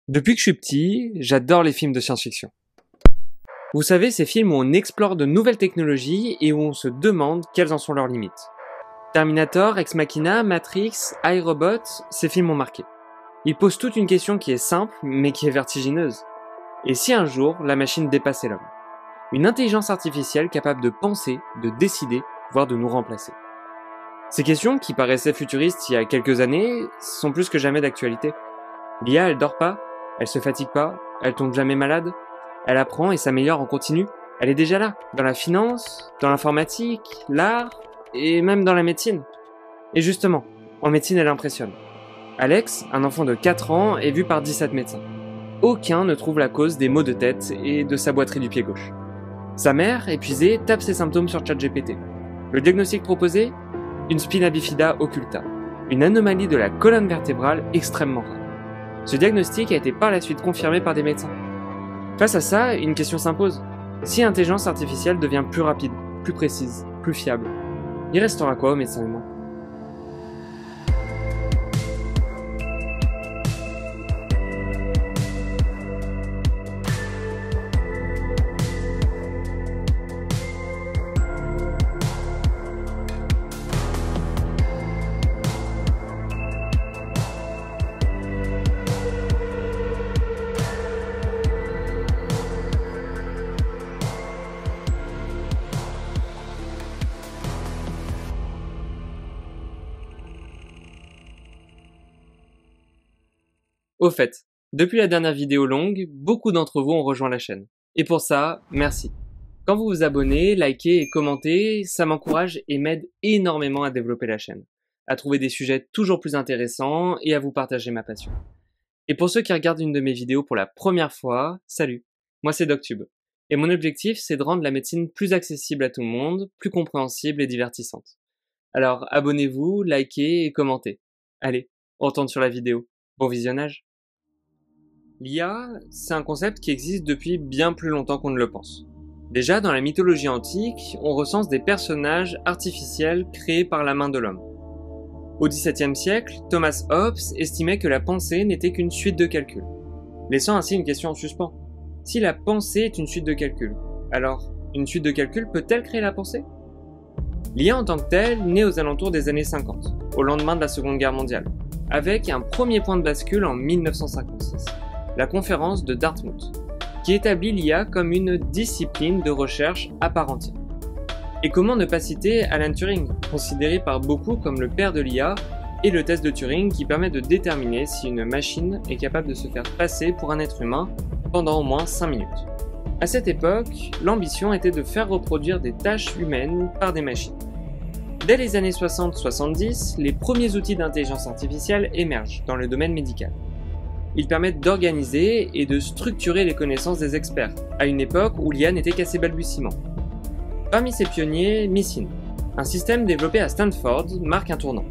Depuis que je suis petit, j'adore les films de science-fiction. Vous savez, ces films où on explore de nouvelles technologies et où on se demande quelles en sont leurs limites. Terminator, Ex Machina, Matrix, iRobot, ces films m'ont marqué. Ils posent toute une question qui est simple, mais qui est vertigineuse. Et si un jour, la machine dépassait l'homme? Une intelligence artificielle capable de penser, de décider, voire de nous remplacer. Ces questions, qui paraissaient futuristes il y a quelques années, sont plus que jamais d'actualité. L'IA, elle dort pas, elle se fatigue pas, elle tombe jamais malade, elle apprend et s'améliore en continu. Elle est déjà là, dans la finance, dans l'informatique, l'art et même dans la médecine. Et justement, en médecine, elle impressionne. Alex, un enfant de 4 ans, est vu par 17 médecins. Aucun ne trouve la cause des maux de tête et de sa boiterie du pied gauche. Sa mère, épuisée, tape ses symptômes sur ChatGPT. Le diagnostic proposé? Une spina bifida occulta, une anomalie de la colonne vertébrale extrêmement rare. Ce diagnostic a été par la suite confirmé par des médecins. Face à ça, une question s'impose. Si l'intelligence artificielle devient plus rapide, plus précise, plus fiable, il restera quoi aux médecins humains? Au fait, depuis la dernière vidéo longue, beaucoup d'entre vous ont rejoint la chaîne. Et pour ça, merci. Quand vous vous abonnez, likez et commentez, ça m'encourage et m'aide énormément à développer la chaîne, à trouver des sujets toujours plus intéressants et à vous partager ma passion. Et pour ceux qui regardent une de mes vidéos pour la première fois, salut, moi c'est DocTube. Et mon objectif, c'est de rendre la médecine plus accessible à tout le monde, plus compréhensible et divertissante. Alors abonnez-vous, likez et commentez. Allez, on retourne sur la vidéo. Bon visionnage. L'IA, c'est un concept qui existe depuis bien plus longtemps qu'on ne le pense. Déjà, dans la mythologie antique, on recense des personnages artificiels créés par la main de l'homme. Au XVIIe siècle, Thomas Hobbes estimait que la pensée n'était qu'une suite de calculs, laissant ainsi une question en suspens. Si la pensée est une suite de calculs, alors une suite de calculs peut-elle créer la pensée? L'IA en tant que telle naît aux alentours des années 50, au lendemain de la Seconde Guerre mondiale, avec un premier point de bascule en 1956. La conférence de Dartmouth, qui établit l'IA comme une discipline de recherche à part entière. Et comment ne pas citer Alan Turing, considéré par beaucoup comme le père de l'IA, et le test de Turing qui permet de déterminer si une machine est capable de se faire passer pour un être humain pendant au moins 5 minutes. À cette époque, l'ambition était de faire reproduire des tâches humaines par des machines. Dès les années 60-70, les premiers outils d'intelligence artificielle émergent dans le domaine médical. Ils permettent d'organiser et de structurer les connaissances des experts, à une époque où l'IA n'était qu'à ses balbutiements. Parmi ces pionniers, Mycin, un système développé à Stanford, marque un tournant.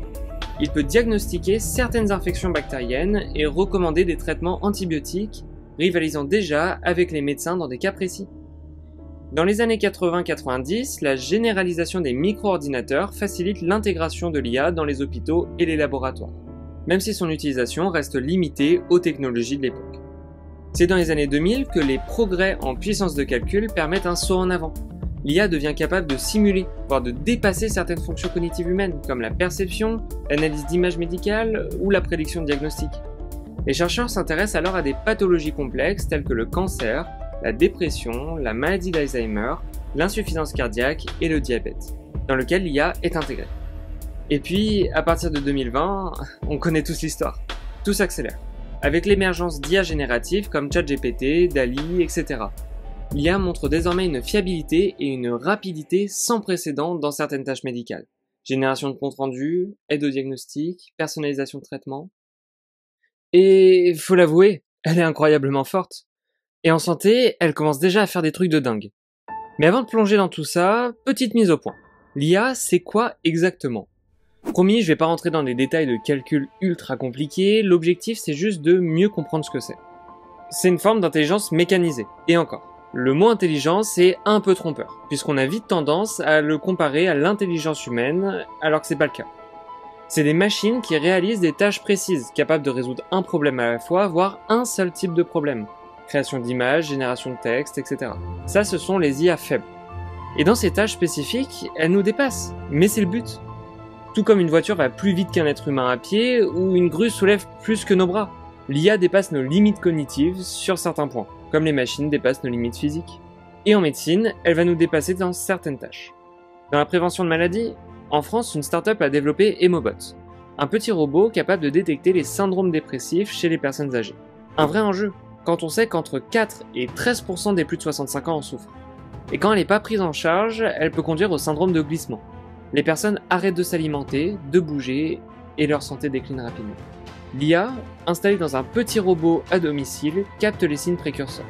Il peut diagnostiquer certaines infections bactériennes et recommander des traitements antibiotiques, rivalisant déjà avec les médecins dans des cas précis. Dans les années 80-90, la généralisation des micro-ordinateurs facilite l'intégration de l'IA dans les hôpitaux et les laboratoires, même si son utilisation reste limitée aux technologies de l'époque. C'est dans les années 2000 que les progrès en puissance de calcul permettent un saut en avant. L'IA devient capable de simuler, voire de dépasser certaines fonctions cognitives humaines, comme la perception, l'analyse d'images médicales ou la prédiction de diagnostic. Les chercheurs s'intéressent alors à des pathologies complexes telles que le cancer, la dépression, la maladie d'Alzheimer, l'insuffisance cardiaque et le diabète, dans lequel l'IA est intégrée. Et puis, à partir de 2020, on connaît tous l'histoire. Tout s'accélère, avec l'émergence d'IA génératives comme ChatGPT, DALL-E, etc. L'IA montre désormais une fiabilité et une rapidité sans précédent dans certaines tâches médicales. Génération de comptes rendus, aide au diagnostic, personnalisation de traitement. Et faut l'avouer, elle est incroyablement forte. Et en santé, elle commence déjà à faire des trucs de dingue. Mais avant de plonger dans tout ça, petite mise au point. L'IA, c'est quoi exactement? Promis, je vais pas rentrer dans des détails de calcul ultra compliqués, l'objectif c'est juste de mieux comprendre ce que c'est. C'est une forme d'intelligence mécanisée, et encore. Le mot intelligence c'est un peu trompeur, puisqu'on a vite tendance à le comparer à l'intelligence humaine, alors que c'est pas le cas. C'est des machines qui réalisent des tâches précises, capables de résoudre un problème à la fois, voire un seul type de problème. Création d'images, génération de texte, etc. Ça, ce sont les IA faibles. Et dans ces tâches spécifiques, elles nous dépassent. Mais c'est le but. Tout comme une voiture va plus vite qu'un être humain à pied, ou une grue soulève plus que nos bras. L'IA dépasse nos limites cognitives sur certains points, comme les machines dépassent nos limites physiques. Et en médecine, elle va nous dépasser dans certaines tâches. Dans la prévention de maladies, en France, une start-up a développé Emobot, un petit robot capable de détecter les syndromes dépressifs chez les personnes âgées. Un vrai enjeu, quand on sait qu'entre 4 et 13% des plus de 65 ans en souffrent. Et quand elle n'est pas prise en charge, elle peut conduire au syndrome de glissement. Les personnes arrêtent de s'alimenter, de bouger, et leur santé décline rapidement. L'IA, installée dans un petit robot à domicile, capte les signes précurseurs.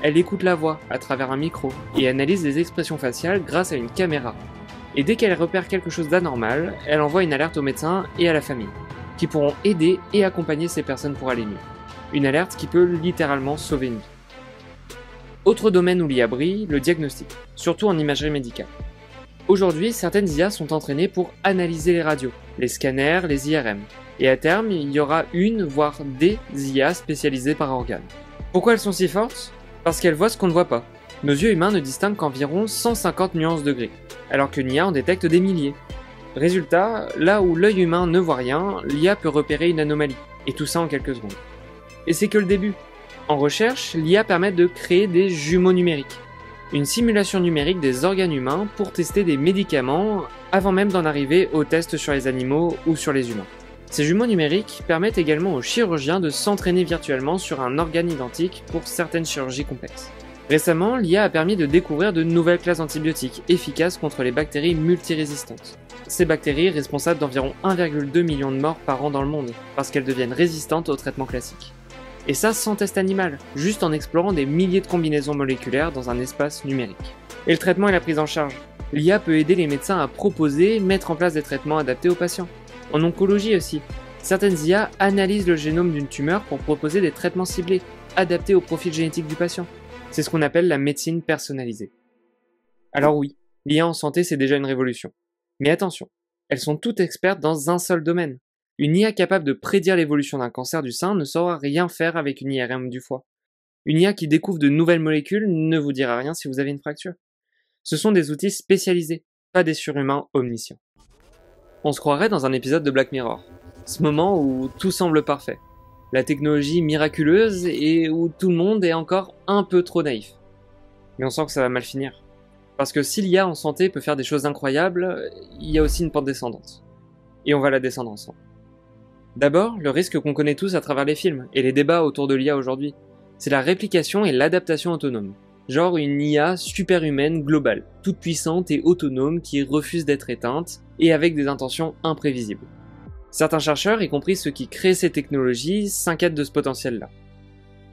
Elle écoute la voix à travers un micro et analyse les expressions faciales grâce à une caméra. Et dès qu'elle repère quelque chose d'anormal, elle envoie une alerte au médecin et à la famille, qui pourront aider et accompagner ces personnes pour aller mieux. Une alerte qui peut littéralement sauver une vie. Autre domaine où l'IA brille, le diagnostic, surtout en imagerie médicale. Aujourd'hui, certaines IA sont entraînées pour analyser les radios, les scanners, les IRM. Et à terme, il y aura une, voire des IA spécialisées par organe. Pourquoi elles sont si fortes ? Parce qu'elles voient ce qu'on ne voit pas. Nos yeux humains ne distinguent qu'environ 150 nuances de gris, alors qu'une IA en détecte des milliers. Résultat, là où l'œil humain ne voit rien, l'IA peut repérer une anomalie, et tout ça en quelques secondes. Et c'est que le début. En recherche, l'IA permet de créer des jumeaux numériques, une simulation numérique des organes humains pour tester des médicaments avant même d'en arriver aux tests sur les animaux ou sur les humains. Ces jumeaux numériques permettent également aux chirurgiens de s'entraîner virtuellement sur un organe identique pour certaines chirurgies complexes. Récemment, l'IA a permis de découvrir de nouvelles classes d'antibiotiques efficaces contre les bactéries multirésistantes. Ces bactéries responsables d'environ 1,2 million de morts par an dans le monde, parce qu'elles deviennent résistantes aux traitements classiques. Et ça sans test animal, juste en explorant des milliers de combinaisons moléculaires dans un espace numérique. Et le traitement et la prise en charge. L'IA peut aider les médecins à proposer, mettre en place des traitements adaptés aux patients. En oncologie aussi, certaines IA analysent le génome d'une tumeur pour proposer des traitements ciblés, adaptés au profil génétique du patient. C'est ce qu'on appelle la médecine personnalisée. Alors oui, l'IA en santé c'est déjà une révolution. Mais attention, elles sont toutes expertes dans un seul domaine. Une IA capable de prédire l'évolution d'un cancer du sein ne saura rien faire avec une IRM du foie. Une IA qui découvre de nouvelles molécules ne vous dira rien si vous avez une fracture. Ce sont des outils spécialisés, pas des surhumains omniscients. On se croirait dans un épisode de Black Mirror. Ce moment où tout semble parfait. La technologie miraculeuse et où tout le monde est encore un peu trop naïf. Mais on sent que ça va mal finir. Parce que si l'IA en santé peut faire des choses incroyables, il y a aussi une pente descendante. Et on va la descendre ensemble. D'abord, le risque qu'on connaît tous à travers les films et les débats autour de l'IA aujourd'hui, c'est la réplication et l'adaptation autonome. Genre une IA superhumaine globale, toute puissante et autonome qui refuse d'être éteinte et avec des intentions imprévisibles. Certains chercheurs, y compris ceux qui créent ces technologies, s'inquiètent de ce potentiel-là.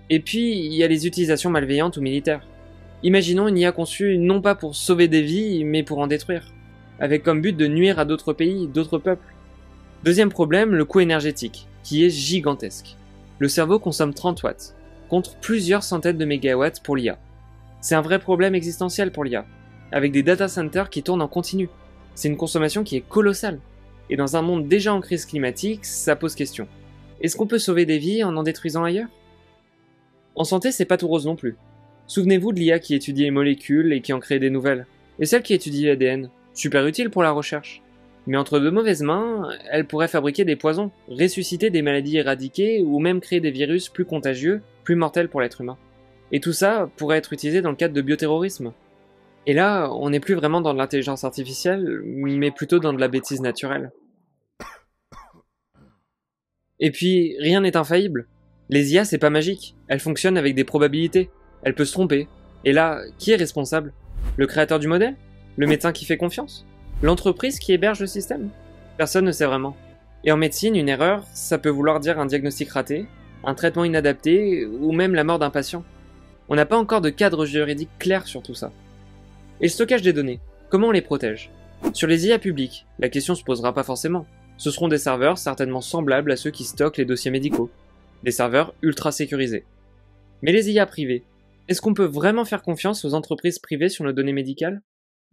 Et puis, il y a les utilisations malveillantes ou militaires. Imaginons une IA conçue non pas pour sauver des vies, mais pour en détruire, avec comme but de nuire à d'autres pays, d'autres peuples. Deuxième problème, le coût énergétique, qui est gigantesque. Le cerveau consomme 30 watts, contre plusieurs centaines de mégawatts pour l'IA. C'est un vrai problème existentiel pour l'IA, avec des data centers qui tournent en continu. C'est une consommation qui est colossale. Et dans un monde déjà en crise climatique, ça pose question. Est-ce qu'on peut sauver des vies en détruisant ailleurs ? En santé, c'est pas tout rose non plus. Souvenez-vous de l'IA qui étudie les molécules et qui en crée des nouvelles. Et celle qui étudie l'ADN, super utile pour la recherche. Mais entre de mauvaises mains, elle pourrait fabriquer des poisons, ressusciter des maladies éradiquées ou même créer des virus plus contagieux, plus mortels pour l'être humain. Et tout ça pourrait être utilisé dans le cadre de bioterrorisme. Et là, on n'est plus vraiment dans de l'intelligence artificielle, mais plutôt dans de la bêtise naturelle. Et puis, rien n'est infaillible. Les IA, c'est pas magique. Elles fonctionnent avec des probabilités. Elle peut se tromper. Et là, qui est responsable ? Le créateur du modèle ? Le médecin qui fait confiance ? L'entreprise qui héberge le système ? Personne ne sait vraiment. Et en médecine, une erreur, ça peut vouloir dire un diagnostic raté, un traitement inadapté, ou même la mort d'un patient. On n'a pas encore de cadre juridique clair sur tout ça. Et le stockage des données, comment on les protège ? Sur les IA publiques, la question se posera pas forcément. Ce seront des serveurs certainement semblables à ceux qui stockent les dossiers médicaux. Des serveurs ultra sécurisés. Mais les IA privées, est-ce qu'on peut vraiment faire confiance aux entreprises privées sur nos données médicales ?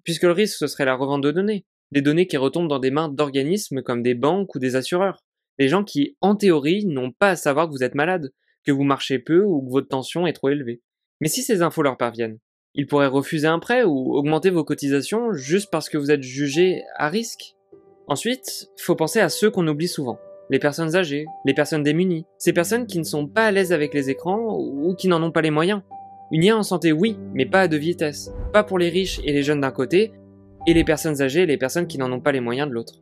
Puisque le risque ce serait la revente de données, des données qui retombent dans des mains d'organismes comme des banques ou des assureurs, des gens qui, en théorie, n'ont pas à savoir que vous êtes malade, que vous marchez peu ou que votre tension est trop élevée. Mais si ces infos leur parviennent, ils pourraient refuser un prêt ou augmenter vos cotisations juste parce que vous êtes jugé à risque. Ensuite, faut penser à ceux qu'on oublie souvent. Les personnes âgées, les personnes démunies, ces personnes qui ne sont pas à l'aise avec les écrans ou qui n'en ont pas les moyens. Une IA en santé, oui, mais pas à deux vitesses. Pas pour les riches et les jeunes d'un côté, et les personnes âgées et les personnes qui n'en ont pas les moyens de l'autre.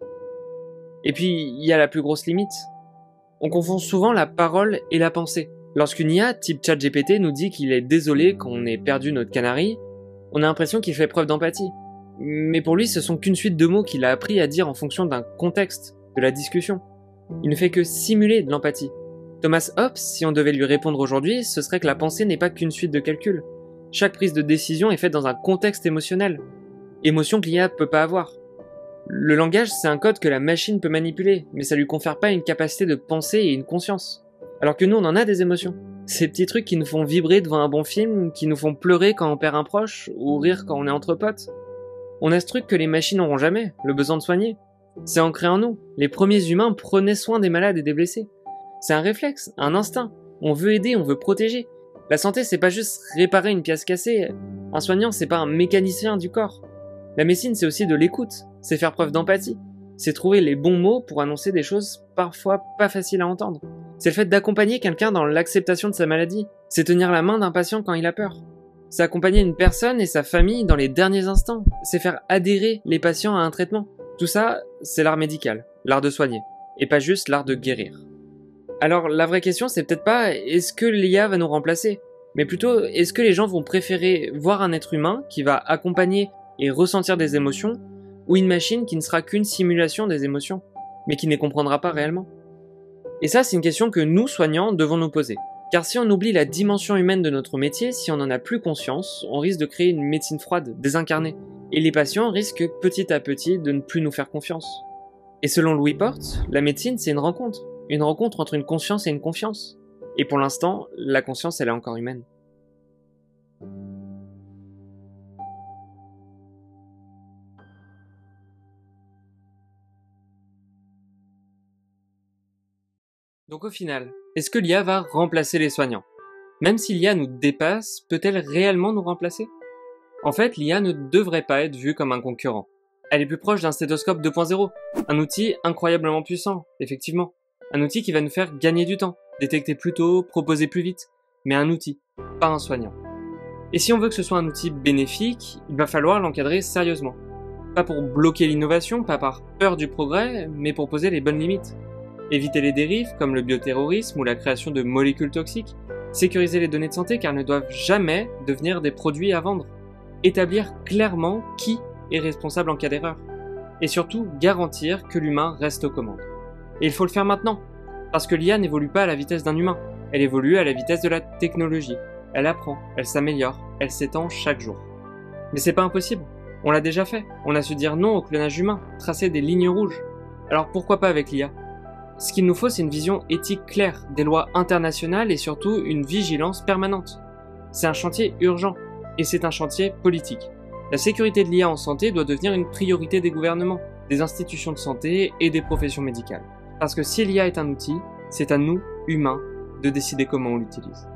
Et puis, il y a la plus grosse limite. On confond souvent la parole et la pensée. Lorsqu'une IA type ChatGPT nous dit qu'il est désolé quand on ait perdu notre canari, on a l'impression qu'il fait preuve d'empathie. Mais pour lui, ce sont qu'une suite de mots qu'il a appris à dire en fonction d'un contexte, de la discussion. Il ne fait que simuler de l'empathie. Thomas Hobbes, si on devait lui répondre aujourd'hui, ce serait que la pensée n'est pas qu'une suite de calculs. Chaque prise de décision est faite dans un contexte émotionnel. Émotion que l'IA peut pas avoir. Le langage, c'est un code que la machine peut manipuler, mais ça lui confère pas une capacité de penser et une conscience. Alors que nous, on en a des émotions. Ces petits trucs qui nous font vibrer devant un bon film, qui nous font pleurer quand on perd un proche, ou rire quand on est entre potes. On a ce truc que les machines n'auront jamais, le besoin de soigner. C'est ancré en nous. Les premiers humains prenaient soin des malades et des blessés. C'est un réflexe, un instinct. On veut aider, on veut protéger. La santé, c'est pas juste réparer une pièce cassée. Un soignant, c'est pas un mécanicien du corps. La médecine, c'est aussi de l'écoute. C'est faire preuve d'empathie. C'est trouver les bons mots pour annoncer des choses parfois pas faciles à entendre. C'est le fait d'accompagner quelqu'un dans l'acceptation de sa maladie. C'est tenir la main d'un patient quand il a peur. C'est accompagner une personne et sa famille dans les derniers instants. C'est faire adhérer les patients à un traitement. Tout ça, c'est l'art médical, l'art de soigner, et pas juste l'art de guérir. Alors la vraie question, c'est peut-être pas est-ce que l'IA va nous remplacer, mais plutôt est-ce que les gens vont préférer voir un être humain qui va accompagner et ressentir des émotions, ou une machine qui ne sera qu'une simulation des émotions, mais qui ne les comprendra pas réellement. Et ça, c'est une question que nous, soignants, devons nous poser. Car si on oublie la dimension humaine de notre métier, si on n'en a plus conscience, on risque de créer une médecine froide, désincarnée. Et les patients risquent petit à petit de ne plus nous faire confiance. Et selon Louis Porte, la médecine, c'est une rencontre entre une conscience et une confiance. Et pour l'instant, la conscience, elle est encore humaine. Donc au final, est-ce que l'IA va remplacer les soignants? Même si l'IA nous dépasse, peut-elle réellement nous remplacer? En fait, l'IA ne devrait pas être vue comme un concurrent. Elle est plus proche d'un stéthoscope 2.0, un outil incroyablement puissant, effectivement. Un outil qui va nous faire gagner du temps, détecter plus tôt, proposer plus vite, mais un outil, pas un soignant. Et si on veut que ce soit un outil bénéfique, il va falloir l'encadrer sérieusement. Pas pour bloquer l'innovation, pas par peur du progrès, mais pour poser les bonnes limites. Éviter les dérives comme le bioterrorisme ou la création de molécules toxiques, sécuriser les données de santé car elles ne doivent jamais devenir des produits à vendre, établir clairement qui est responsable en cas d'erreur, et surtout garantir que l'humain reste aux commandes. Et il faut le faire maintenant, parce que l'IA n'évolue pas à la vitesse d'un humain, elle évolue à la vitesse de la technologie, elle apprend, elle s'améliore, elle s'étend chaque jour. Mais c'est pas impossible, on l'a déjà fait, on a su dire non au clonage humain, tracer des lignes rouges, alors pourquoi pas avec l'IA ? Ce qu'il nous faut, c'est une vision éthique claire, des lois internationales et surtout une vigilance permanente. C'est un chantier urgent, et c'est un chantier politique. La sécurité de l'IA en santé doit devenir une priorité des gouvernements, des institutions de santé et des professions médicales. Parce que si l'IA est un outil, c'est à nous, humains, de décider comment on l'utilise.